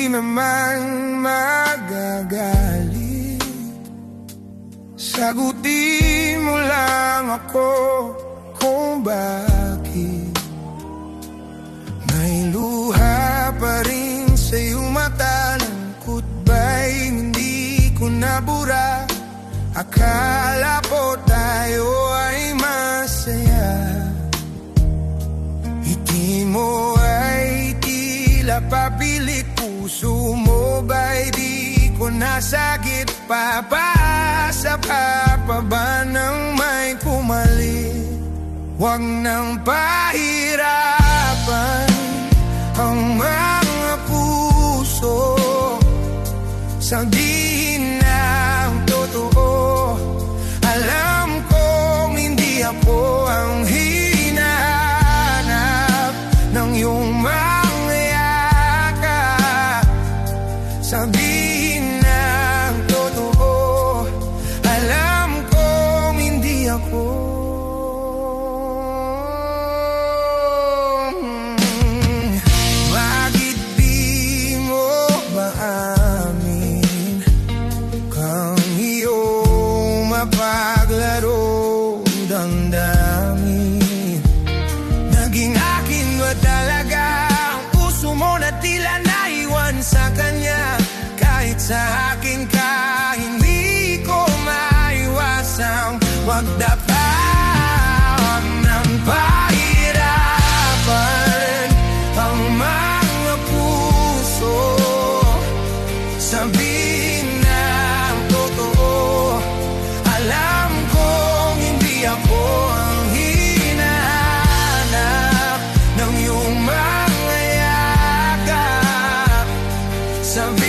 naman magagalit. Sagutin mo lang ako kung bakit may luha pa rin sa iyong mata. Lungkot ba'y hindi ko nabura? Akala ko tayo ay masaya. Ngiti mo ay tila papilit. Puso mo ba'y di ko nasakit? Papaasa pa ba nang may pumalit? Huwag nang pahirapan ang mga puso. Sabihin na ang totoo. Alam kong hindi ako ang hinahanap ng iyong mga yakap. Sabihin na ang totoo. Alam kong hindi ako. Bakit di mo maamin kang iyong mapaglaro damdamin? Naging akin ba talaga ang puso mo na tila naiwan sa kanya? Kahit sa akin ka, hindi ko maiwasang magdapa. Huwag nang pahirapan ang mga puso. Sabihin na ang totoo. Alam kong hindi ako ang hinahanap ng iyong mga yakap. Sabihin